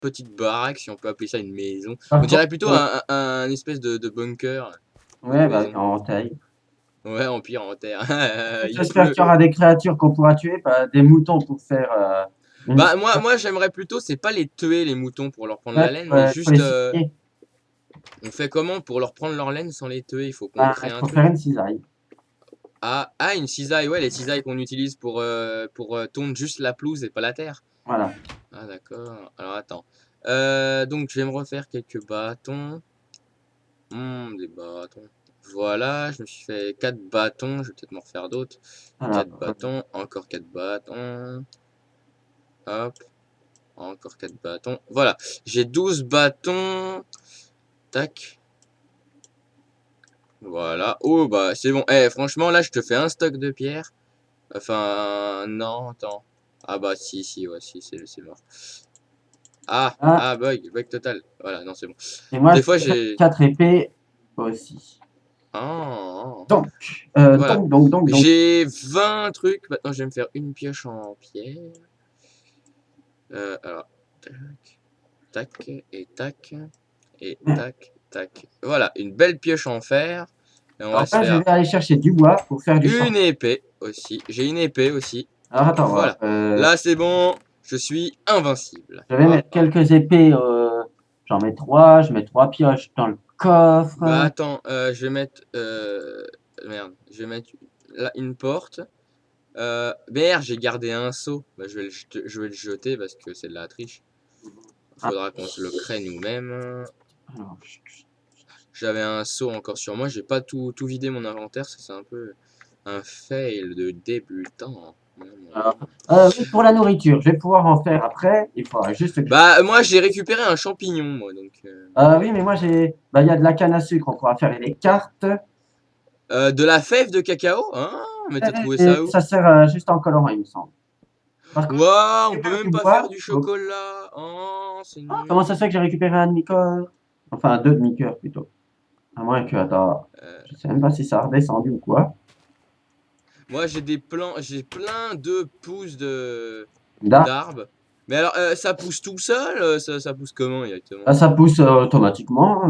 petite baraque, si on peut appeler ça une maison. Par On dirait contre, plutôt un espèce de bunker qu'une ouais, bah, maison. en taille. Ouais, en pire, en terre. Il J'espère pleut. qu'il y aura des créatures qu'on pourra tuer, bah, des moutons pour faire une. Bah moi j'aimerais plutôt, c'est pas les tuer les moutons pour leur prendre Ouais, la laine, mais faut les juste signer. on fait comment pour leur prendre leur laine sans les tuer? Il faut qu'on Bah, crée il un faut faire truc. une cisaille. Ah, une cisaille, ouais, les cisailles qu'on utilise pour tondre juste la pelouse et pas la terre. Voilà. Ah d'accord. Alors attends. Donc je vais me refaire quelques bâtons. Des bâtons. Voilà, je me suis fait 4 bâtons, je vais peut-être m'en refaire d'autres. Voilà. 4 bâtons, encore 4 bâtons. Hop, encore 4 bâtons. Voilà, j'ai 12 bâtons. Tac. Voilà. Oh bah c'est bon. Eh franchement là je te fais un stock de pierres. Enfin non, attends. Ah bah si, ouais, si, c'est mort. Ah, Bug total. Voilà, non c'est bon. et moi, Des je fois vais faire j'ai... 4 épées aussi. Ah. Voilà. Donc. J'ai 20 trucs. Maintenant, je vais me faire une pioche en pierre. Alors, tac, tac, et tac, et tac, tac. Voilà, une belle pioche en fer. Et on va Alors se là, je faire vais aller chercher du bois pour faire du une charbon. épée aussi. J'ai une épée aussi. Alors attends, Voilà. voilà. Là, c'est bon. Je suis invincible. Je vais mettre quelques épées. J'en mets 3. Je mets 3 pioches dans le Bah coffre. attends, je vais mettre... merde, je vais mettre là, une porte. Merde, j'ai gardé un seau. Bah, je vais le jeter parce que c'est de la triche. Ah, Faudra qu'on se le crée nous-mêmes. alors, J'avais un seau encore sur moi. J'ai pas tout vidé mon inventaire. Ça, c'est un peu un fail de débutant. alors, oui, pour la nourriture, je vais pouvoir en faire après. Il faudra juste que Bah, moi, j'ai récupéré un champignon, moi. Donc, oui, mais moi j'ai. Bah, il y a de la canne à sucre, on pourra faire des cartes. de la fève de cacao? Ah, mais t'as trouvé Et ça où? ça sert juste en colorant, il me semble. Par contre, Waouh, je on peut récupère même du pas faire bois. du chocolat. Oh, c'est Ah, comment ça se nul. fait que j'ai récupéré un demi-cœur? Enfin, deux demi-cœurs plutôt. À moins que, attends, Euh, je sais même pas si ça a redescendu ou quoi. Moi, j'ai plein de pousses Là, d'arbres. Mais alors, ça pousse tout seul? Ça pousse comment exactement? là, ça pousse automatiquement.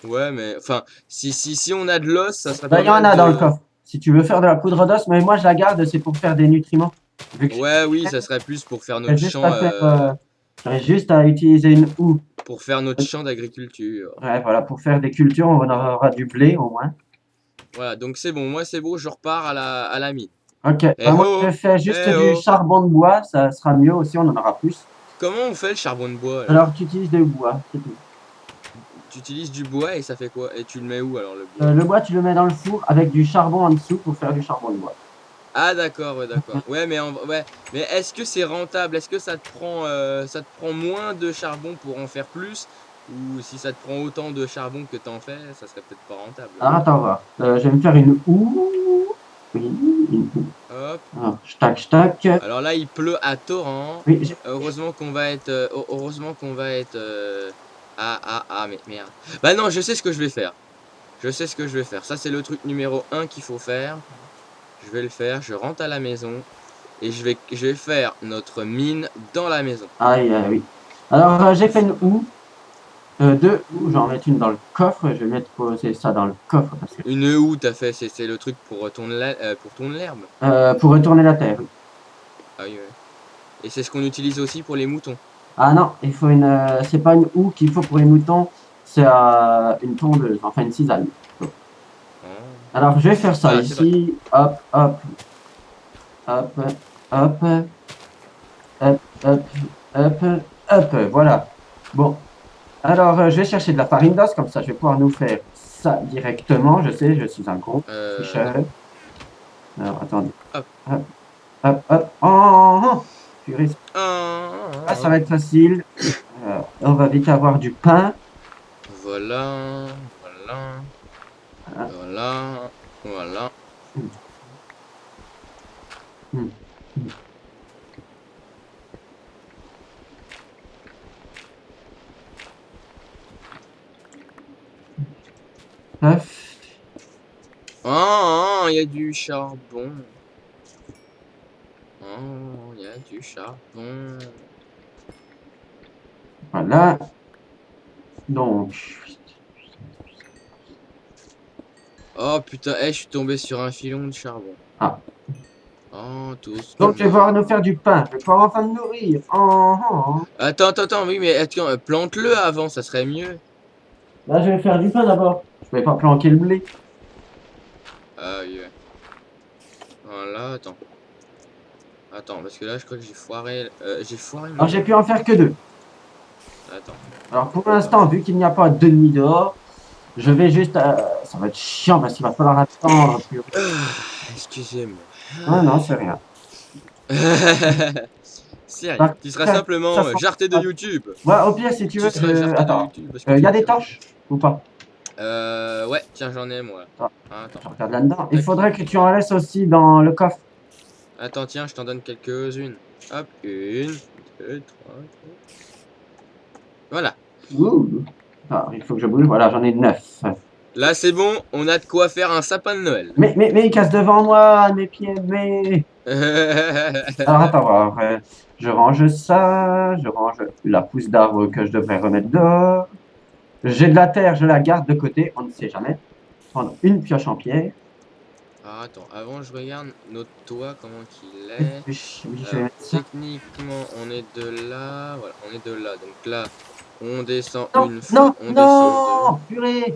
Ouais, mais enfin, si on a de l'os, ça serait Là, pas il y en mal a dans le de. coffre. Si tu veux faire de la poudre d'os, mais moi je la garde, c'est pour faire des nutriments. Vu que Ouais, oui, ça serait plus pour faire j'aurais notre juste champ, à faire, j'aurais juste à utiliser une houe. pour faire notre champ d'agriculture. Ouais, voilà, pour faire des cultures, on aura du blé au moins. Voilà, donc c'est bon, moi c'est bon, je repars à la mine. Ok, Eh bah, moi je oh, fais juste eh du oh. charbon de bois, ça sera mieux aussi, on en aura plus. Comment on fait le charbon de bois alors? Alors tu utilises du bois, c'est tout. Tu utilises du bois et ça fait quoi? Et tu le mets où alors le bois? Le bois, tu le mets dans le four avec du charbon en dessous pour faire du charbon de bois. Ah d'accord, ouais d'accord. Ouais, ouais, mais est-ce que c'est rentable? Est-ce que ça te prend moins de charbon pour en faire plus? Ou si ça te prend autant de charbon que t'en fais, ça serait peut-être pas rentable. Alors attends, voir. Je vais me faire une houe. Oui, une houe. Hop. Alors, tac. Alors là, il pleut à torrent. Oui, Heureusement qu'on va être. Mais merde. Bah non, je sais ce que je vais faire. Je sais ce que je vais faire. Ça, c'est le truc numéro un qu'il faut faire. Je vais le faire. Je rentre à la maison et je vais faire notre mine dans la maison. aïe, oui. Alors, j'ai fait une houe. Deux houes, j'en mets une dans le coffre. Je vais mettre poser ça dans le coffre parce que, Une houe, t'as fait, c'est le truc pour tourner l'herbe. pour retourner la terre. Oui. Ah oui, ouais. Et c'est ce qu'on utilise aussi pour les moutons. Ah non, il faut une. C'est pas une houe qu'il faut pour les moutons, c'est une tondeuse, enfin une cisaille. Oh. Alors, je vais faire ça Voilà, c'est vrai. ici. Hop, hop, hop, hop, voilà. Bon, alors je vais chercher de la farine d'os, comme ça je vais pouvoir nous faire ça directement. Je sais, je suis un gros tricheur. Alors attendez. Hop. Oh, purée. Ah, ça Ah. va être facile. On va vite avoir du pain. Voilà, voilà, Voilà. voilà, voilà. Hum, hum, hum. Paf. Oh, il y a du charbon. Oh, il y a du charbon. Voilà, Voilà. Donc, Oh putain, je suis tombé sur un filon de charbon. ah. Oh, tous. Donc, je vais pouvoir nous faire du pain. Je vais pouvoir enfin me nourrir. Oh, oh. Attends, oui, mais attends, plante-le avant, ça serait mieux. Là, je vais faire du pain d'abord. Je vais pas planquer le blé. Ah, oui, ouais. Voilà, attends. Attends, parce que là, je crois que j'ai foiré Alors, mon... j'ai pu en faire que 2. Attends. Alors, pour l'instant, vu qu'il n'y a pas d'ennemis dehors, je vais juste. Ça va être chiant parce qu'il va falloir attendre. Excusez-moi. Ah non, c'est rien. C'est rien. Par Tu seras contre, ça simplement sent jarté de pas. YouTube. Ouais, au pire, si tu Tu veux. seras jarté de Attends. YouTube parce que Il tu y a me des fais un torches ou pas? Ouais, tiens, j'en ai moi. Ah, Attends. je regarde là-dedans. Il Tac. faudrait que tu en laisses aussi dans le coffre. Attends, tiens, je t'en donne quelques-unes. Hop, 1, 2, 3. Voilà. Ouh. Ah, il faut que je bouge. Voilà, j'en ai 9. Là, c'est bon, on a de quoi faire un sapin de Noël. Mais il casse devant moi, mes pieds, mais. Alors attends, voir. Je range ça, je range la pousse d'arbre que je devrais remettre dehors. J'ai de la terre, je la garde de côté, on ne sait jamais. Prendre une pioche en pierre. Ah, attends, avant je regarde notre toit, comment qu'il Oui, est. je vais Alors, mettre ça. techniquement, on est de là. Voilà, on est de là. Donc là, on descend Non, une fois, non, on descend deux. non, purée.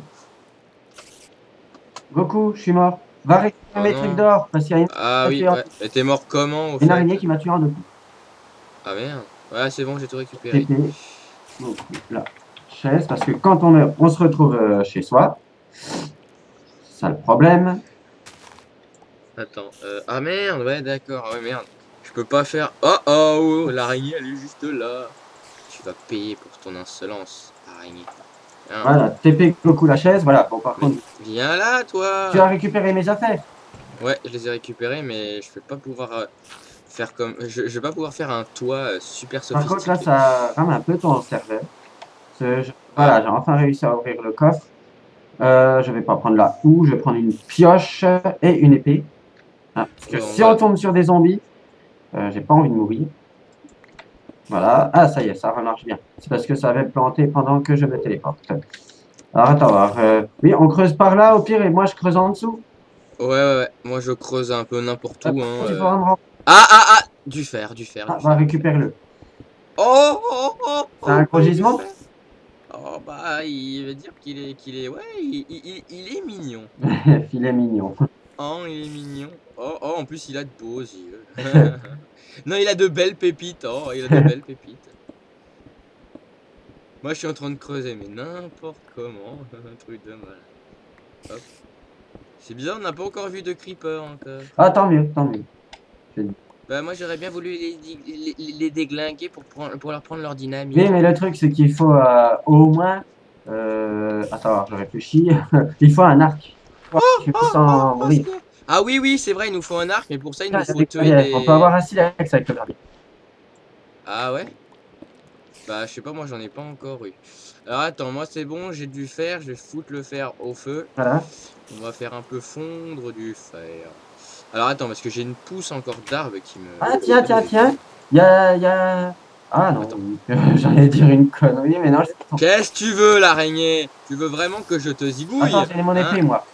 Goku, je suis mort. Va récupérer Oh mes trucs non. dehors, parce qu'il y a une Ah oui, ouais. Et t'es mort comment au fait? araignée qui m'a tué en 2 coups. Ah merde. Ouais, c'est bon, j'ai tout récupéré. TP, donc la chaise, parce que quand on meurt, on se retrouve chez soi. C'est ça le problème. Attends. Ah merde, ouais, d'accord. Ah ouais, merde. Je peux pas faire. Oh oh, l'araignée, elle est juste là. Tu vas payer pour ton insolence, araignée. Hein. Voilà, TP Goku la chaise, voilà. Bon, par Mais contre, viens là, tu as toi. récupéré mes affaires. Ouais, je les ai récupérés, mais je vais pas pouvoir faire comme. Je vais pas pouvoir faire un toit super Par contre, là, sophistiqué. ça rame un peu ton serveur. Ah, Voilà, j'ai enfin réussi à ouvrir le coffre. Je vais pas prendre la houe, je vais prendre une pioche et une épée. Hein, parce que ouais, on si on va. tombe sur des zombies, j'ai pas envie de mourir. Voilà. Ah, ça y est, ça remarche bien. C'est parce que ça avait planté pendant que je me téléporte. Alors, attends, alors, oui, on creuse par là, au pire, et moi, je creuse en dessous. Ouais. Moi, je creuse un peu n'importe où. Par Hein, contre, il faudra me rendre. Ah! Du fer, du fer, Ah, du bah, fer, du fer. récupère-le. C'est un gros Oh, du gisement? fer. Oh, bah, il veut dire ouais, il est mignon. Filet mignon. Oh, il est mignon. Oh, en plus, il a de beaux yeux. Non, il a de belles pépites. Oh, il a de belles pépites. Moi, je suis en train de creuser, mais n'importe comment. Un truc de mal. Hop. C'est bizarre, on n'a pas encore vu de creeper encore. Ah, tant mieux, tant mieux. Bah, moi, j'aurais bien voulu les déglinguer pour leur prendre leur Oui, dynamite. mais le truc, c'est qu'il faut au moins. Attends, je réfléchis. Il faut un arc. Tu peux sans Oh, mourir. ah oui, c'est vrai, il nous faut un arc, mais pour ça, il Tiens, nous il y a faut des tuer claviers. On peut des... avoir un silex avec le gravier. Ah ouais? Bah, je sais pas, moi, j'en ai pas encore eu. Alors, attends, moi, c'est bon, j'ai du fer, je vais foutre le fer au feu. Voilà. On va faire un peu fondre du fer. Alors, attends, parce que j'ai une pousse encore d'arbre qui me... Ah, tiens. Il y a. Ah non, Attends. j'allais dire une connerie, mais non. Qu'est-ce que tu veux, l'araignée? Tu veux vraiment que je te zigouille? Attends, j'ai mon Hein? épée, moi.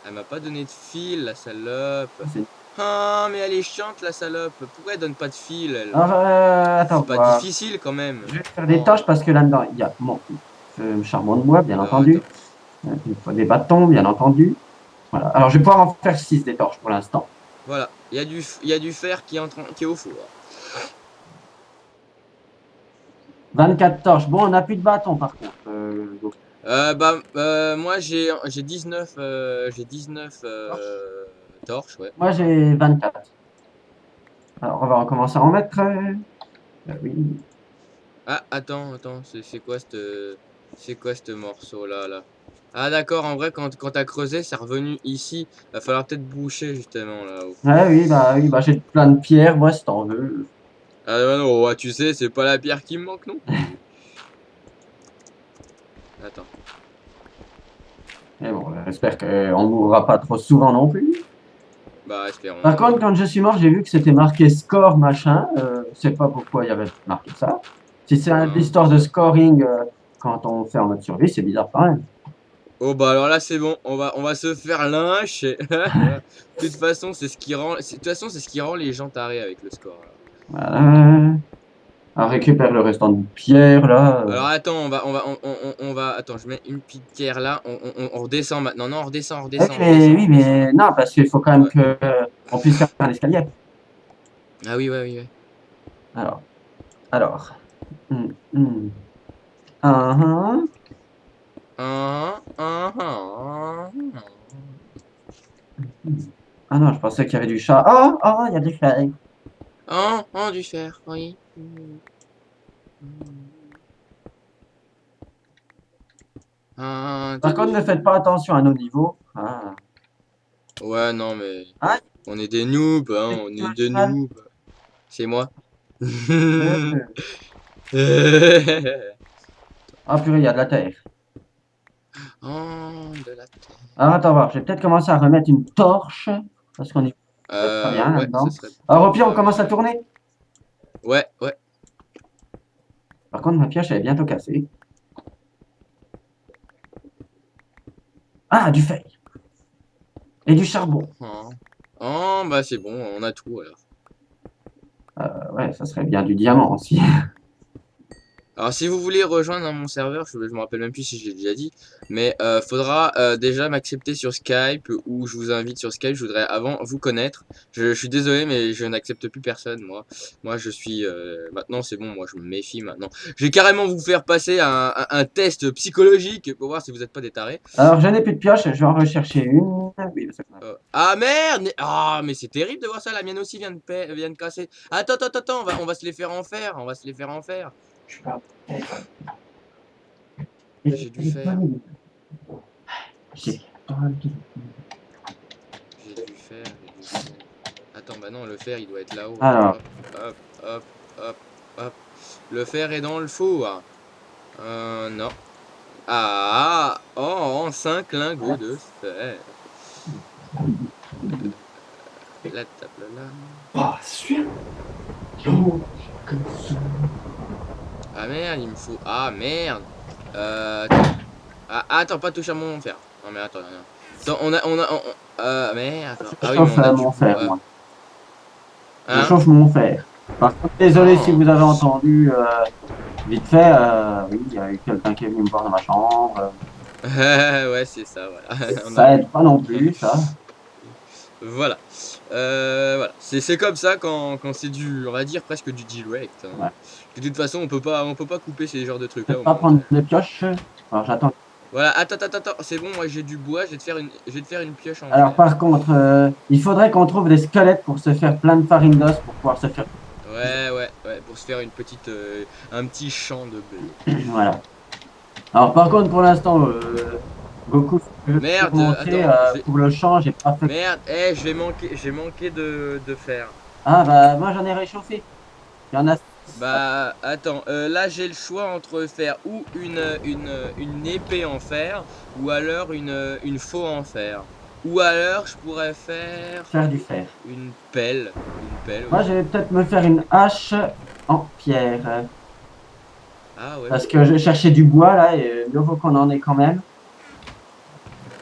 Elle m'a pas donné de fil, la salope. C'est- Ah, mais elle est chiante, la salope. Pourquoi elle donne pas de fil, elle? Alors, attends, C'est pas voilà. difficile, quand même. Je vais faire des Oh. torches parce que là-dedans, il y a mon charbon de bois, bien Alors, entendu. attends. Il faut des bâtons, bien entendu. Voilà. Alors, je vais pouvoir en faire 6 des torches pour l'instant. Voilà, il y a du fer qui est au four. 24 torches. Bon, on n'a plus de bâtons, par contre. Donc, Moi j'ai 19 torches, ouais. moi, j'ai 24. Alors, on va recommencer à en mettre. Oui. Ah, attends, c'est quoi ce morceau là? Ah d'accord, en vrai quand t'as creusé, c'est revenu ici. Va falloir peut-être boucher justement là-haut. Oui, bah, j'ai plein de pierres, moi, si t'en veux. Ah bah non, ouais, tu sais, c'est pas la pierre qui me manque non plus. Attends. Mais bon, j'espère qu'on ne mourra pas trop souvent non plus. Bah espérons. Par contre, quand je suis mort, j'ai vu que c'était marqué score machin. Je sais pas pourquoi il y avait marqué ça. Si c'est une histoire de scoring quand on fait en mode survie, c'est bizarre quand même. Oh bah alors là c'est bon, on va se faire lyncher. De toute façon, c'est ce qui rend les gens tarés avec le score. Voilà. On récupère le restant de pierre là. Alors attends, attends, je mets une petite pierre là, on redescend maintenant. Non, on redescend, Oui, mais non, parce qu'il faut quand même que on puisse faire un escalier. Ah oui, ouais, oui, ouais. Alors, alors. Hum, hum. Uh-huh. Ah non, je pensais qu'il y avait du chat. Oh, oh, il y a des feuilles. Du fer, oui. Par contre, ne faites pas attention à nos niveaux. Ah. Ouais, non, mais Ah, on est des noobs, hein, on est des noobs. C'est moi. Ah purée, il y a de la terre. Oh, de la terre. Alors attends voir, je vais peut-être commencer à remettre une torche. Parce qu'on est pas bien Ouais, là-dedans. ça serait Alors au pire, on commence à tourner. Ouais, ouais. Par contre, ma pioche, elle est bientôt cassée. Ah, du fer. Et du charbon. Bah c'est bon, on a tout alors. Ouais, ça serait bien du diamant aussi. Alors si vous voulez rejoindre mon serveur, je me rappelle même plus si je l'ai déjà dit, mais faudra déjà m'accepter sur Skype ou je vous invite sur Skype, je voudrais avant vous connaître. Je suis désolé mais je n'accepte plus personne moi. Moi je suis maintenant c'est bon, moi je me méfie maintenant. Je vais carrément vous faire passer un test psychologique pour voir si vous n'êtes pas des tarés. Alors, je n'ai plus de pioche, je vais en rechercher une. Oui, parce que- Ah merde! Ah mais c'est terrible de voir ça, la mienne aussi vient de casser. Attends, on va se les faire en faire, on va se les faire en faire. J'ai du fer. J'ai J'ai du fer. Attends, bah non, le fer il doit être là-haut. Alors, Hop, hop, hop, hop. Le fer est dans le four. Non. Oh, 5 lingots de fer. La table là. oh, sûr. Ah merde, il me faut. Ah merde. Attends. Attends, pas toucher à mon fer. Non mais attends, non. Attends, merde. Je Ah oui, mais chauffe on a du mon coup. fer, moi. Je Hein? chauffe mon fer. Par contre, désolé si Oh. vous avez entendu vite fait. Oui, il y a eu quelqu'un qui est venu me voir dans ma chambre. Ouais, c'est ça, voilà. Ça aide pas non plus, ça. Voilà. Voilà. C'est comme ça quand c'est du, on va dire presque du direct. Hein. Ouais. De toute façon, on peut pas couper ces genres de trucs Je là peux au pas prendre montage. de pioche. Alors, j'attends. Voilà. Attends. C'est bon, moi j'ai du bois. Je vais te faire une pioche en Alors, fer. par contre, il faudrait qu'on trouve des squelettes pour se faire plein de farine d'os pour pouvoir se faire. Ouais. Pour se faire une petite, un petit champ de blé. Voilà. Alors, par contre, pour l'instant, Goku, je vais te Merde. montrer Attends. pour le champ, j'ai pas fait. Merde. J'ai manqué de fer. Ah, bah, moi, j'en ai réchauffé. Il y en a. Bah attends, là j'ai le choix entre faire ou une épée en fer ou alors une faux en fer. Ou alors je pourrais faire Faire du fer. une pelle. Moi, Oui. je vais peut-être me faire une hache en pierre. Ah ouais. Parce que je cherchais du bois là, et mieux vaut qu'on en ait quand même.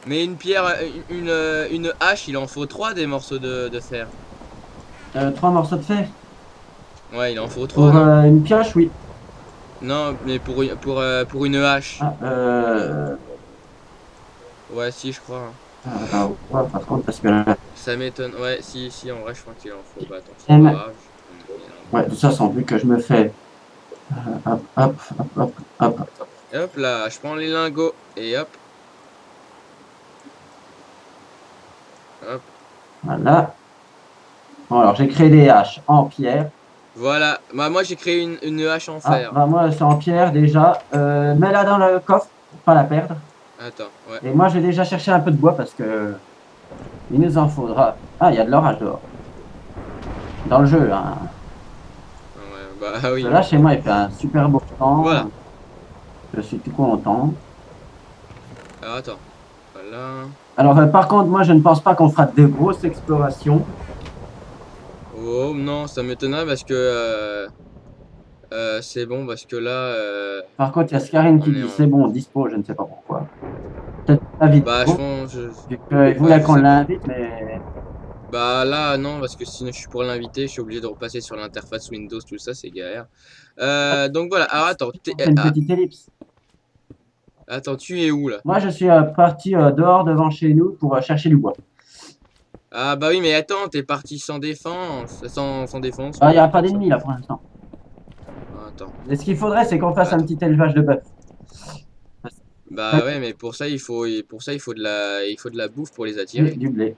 Mais une pierre, une hache, il en faut 3 des morceaux de fer. 3 morceaux de fer. Ouais, il en faut 3 Pour non? une pioche, oui. Non, mais pour une hache. Ah, Ouais, si, je crois. Hein. ouais, par contre, parce que là. Ça m'étonne. Ouais, si, en vrai, je crois qu'il en faut. Bah attends, c'est pas grave. Ouais, de toute façon, vu que je me fais. Hop. Et hop là, je prends les lingots et hop. Hop. Voilà. Bon, alors j'ai créé des haches en pierre. Voilà. Bah, moi j'ai créé une hache en Ah, fer. bah moi, c'est en pierre déjà. Mets-la dans le coffre pour pas la perdre. Attends, ouais. Et moi, je vais déjà chercher un peu de bois parce que. Il nous en faudra. Ah, il y a de l'orage dehors. Dans le jeu, hein. Ouais, bah oui. Là, chez moi, il fait un super beau temps. Voilà. Je suis tout content. Alors attends. Voilà. Alors, par contre, moi, je ne pense pas qu'on fera de grosses explorations. Oh non, ça m'étonnerait parce que C'est bon parce que là, Par contre, il y a Scarine qui on est dit en... c'est bon, dispo, je ne sais pas pourquoi. Peut-être pas vite. Bah, je Bon, pense... vu qu'il Ouais, voulait je qu'on sais pas. l'invite, mais Bah là, non, parce que sinon je suis pour l'inviter, je suis obligé de repasser sur l'interface Windows, tout ça, c'est galère. Donc voilà, alors attends, on fait une petite ellipse. attends, tu es où là? Moi, je suis parti dehors devant chez nous pour chercher du bois. Ah bah oui, mais attends, t'es parti sans défense, sans défense, Il n'y a oui, pas comme ça. d'ennemis là pour l'instant. Ah, attends, Mais ce qu'il faudrait, c'est qu'on fasse un attends. petit élevage de bœuf. Bah ouais, mais pour ça, il faut de la bouffe pour les attirer. Du blé.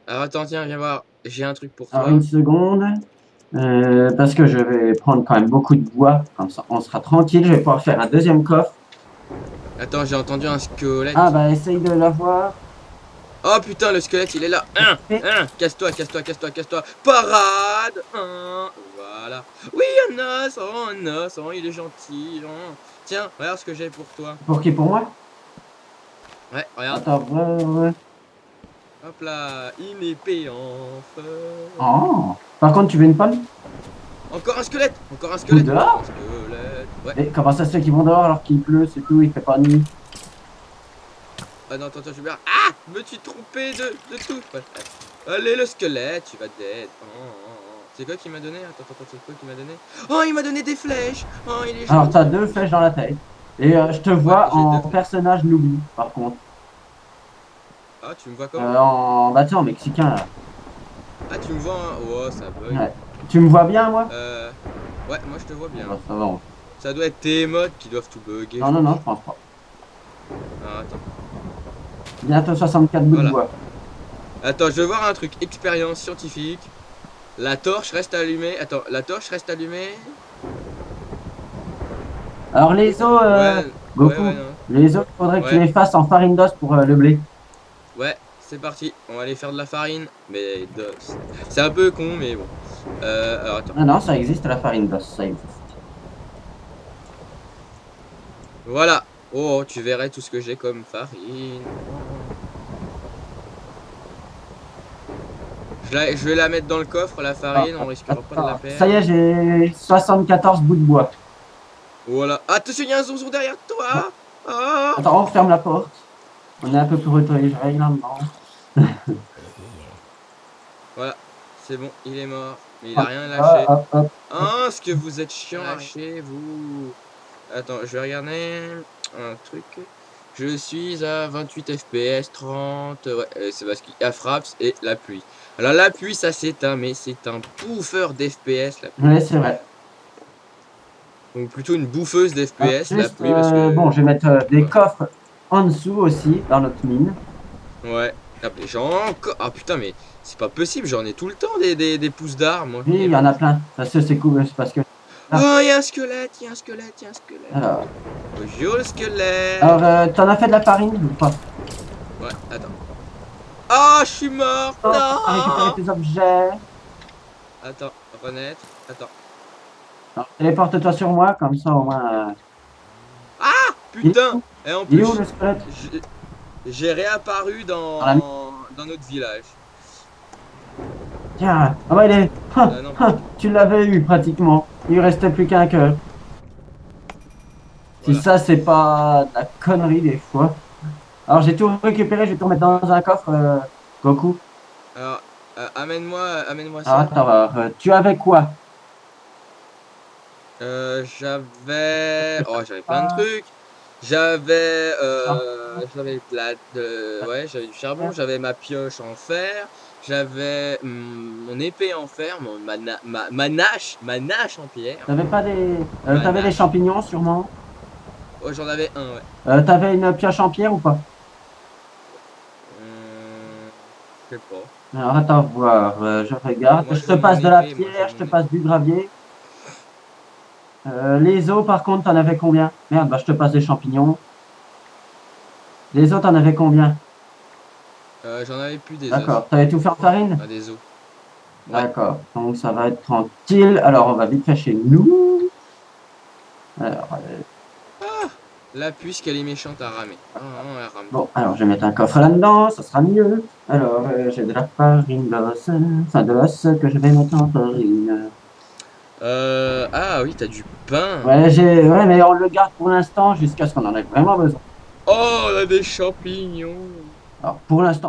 Alors attends, tiens, viens voir, j'ai un truc pour Alors, une toi. seconde. Parce que je vais prendre quand même beaucoup de bois. Comme ça, on sera tranquille. Je vais pouvoir faire un deuxième coffre. Attends, j'ai entendu un Ah, squelette. bah, essaye de l'avoir. Oh putain, le squelette, il est là. Et- Casse-toi, casse-toi, casse-toi, casse-toi. Parade. Voilà. Oui, un os. Oh, un os. Oh, il est gentil. Oh. Tiens, regarde ce que j'ai pour toi. Pour qui? Pour moi? Ouais, regarde. Attends, ouais. Hop là, une épée en feu. Oh. Par contre, tu veux une pomme? Encore un squelette. Encore un Ou squelette. dehors? Un squelette. Ouais. Et comment ça se fait qu'ils vont dehors alors qu'il pleut, c'est tout, il fait pas nuit? Ah non, attends, je vais bien. Ah, me suis trompé de tout. Ouais. Allez, le squelette, tu vas dead. C'est quoi qui m'a donné? Attends, c'est quoi qui m'a donné? Oh, il m'a donné des flèches. Oh, il est Alors, t'as gentil. 2 flèches dans la tête. Et je te Ouais, vois j'ai en deux flèches. personnage Noobi, par contre. Ah, tu me vois comment? Bah, tu sais, en mexicain, là. Ah, tu me vois, hein? Oh, ça bug. Ouais. Tu me vois bien, moi? Euh... Ouais, moi je te vois Bon, bien. bah, ça va. Ça doit être tes mods qui doivent tout bugger, je Non, pense. je pense pas. Ah, attends. Bientôt 64 bouts de Voilà. bois. Attends, je veux voir un truc. Expérience scientifique. La torche reste allumée. Attends, la torche reste allumée. Alors, les os, Ouais, Goku, non. les os, il faudrait que tu Ouais, les fasses en farine d'os pour le blé. ouais, c'est parti. On va aller faire de la farine. Mais c'est un peu con, mais bon. Alors attends. Non, non, ça existe, la farine d'os, ça existe. Voilà. Oh, tu verrais tout ce que j'ai comme farine. Je vais la mettre dans le coffre, la farine. On risquera pas de la Ça y perdre. est, j'ai 74 bouts de bois. Voilà. Attention, il y a un zonzon derrière toi. Oh. Attends, on ferme la porte. On est un peu plus retiré là-dedans. Voilà. C'est bon, il est mort. Mais il a rien lâché. Hop. Ah, ce que vous êtes chiant, lâchez-vous. Attends, je vais regarder un truc. Je suis à 28 FPS, 30. Ouais, c'est parce qu'il y a Fraps et la pluie. Alors la pluie, ça s'éteint, mais c'est un bouffeur d'FPS, la pluie. Oui, c'est vrai. Donc plutôt une bouffeuse d'FPS, la Juste, pluie, parce que... bon, je vais mettre des Ouais. coffres en dessous aussi, dans notre mine. Ouais. Ah, mais j'en ai encore... Ah putain, mais c'est pas possible, j'en ai tout le temps des pousses d'armes, moi. Oui, il y en a plein. Parce que c'est cool, c'est parce que... Oh, il y a un squelette, il y a un squelette, il y a un squelette. Alors, Bonjour le squelette. t'en as fait de la farine ou pas? Ouais, attends. Oh, je suis mort. Oh, t'as récupéré Non. tes objets. Attends, renaître. Attends. Alors, téléporte-toi sur moi, comme ça au moins... il est Putain. où Et en Il est où plus, le squelette? j'ai réapparu Dans la mine. dans notre village. Tiens, ah bah il est... Non. tu l'avais eu pratiquement. Il restait plus qu'un cœur. Si Voilà. ça, c'est pas de la connerie des fois. Alors j'ai tout récupéré, je vais tout remettre dans un coffre, Goku. Alors, amène-moi Alors ça. attends, alors, tu avais quoi? J'avais plein de trucs. J'avais ouais, j'avais du charbon, j'avais ma pioche en fer, j'avais mon épée en fer, ma nache en pierre. T'avais pas des... Ma t'avais des nache. champignons sûrement? Oh, j'en avais un, ouais. T'avais une pioche en pierre ou pas? Je sais pas. Alors attends voir, je regarde. Moi, Je je te veux passe mon de la épée, moi, je pierre, veux je te mon passe épée. du gravier. Les os par contre, t'en avais combien? Merde, bah je te passe des champignons. Les os, t'en avais combien? J'en avais plus des os. D'accord. T'avais tout fait en farine? Ah, des os. Ouais. D'accord. Donc ça va être tranquille. Alors on va vite fait chez nous. Alors, Là, puisqu'elle est méchante à ramer. Elle rame. bon, alors je vais mettre un coffre là-dedans, ça sera mieux. Alors j'ai de la farine d'os, enfin de l'os que je vais mettre en farine. Ah oui, t'as du pain. Ouais, mais on le garde pour l'instant jusqu'à ce qu'on en ait vraiment besoin. Oh, on a des champignons. Alors, pour l'instant,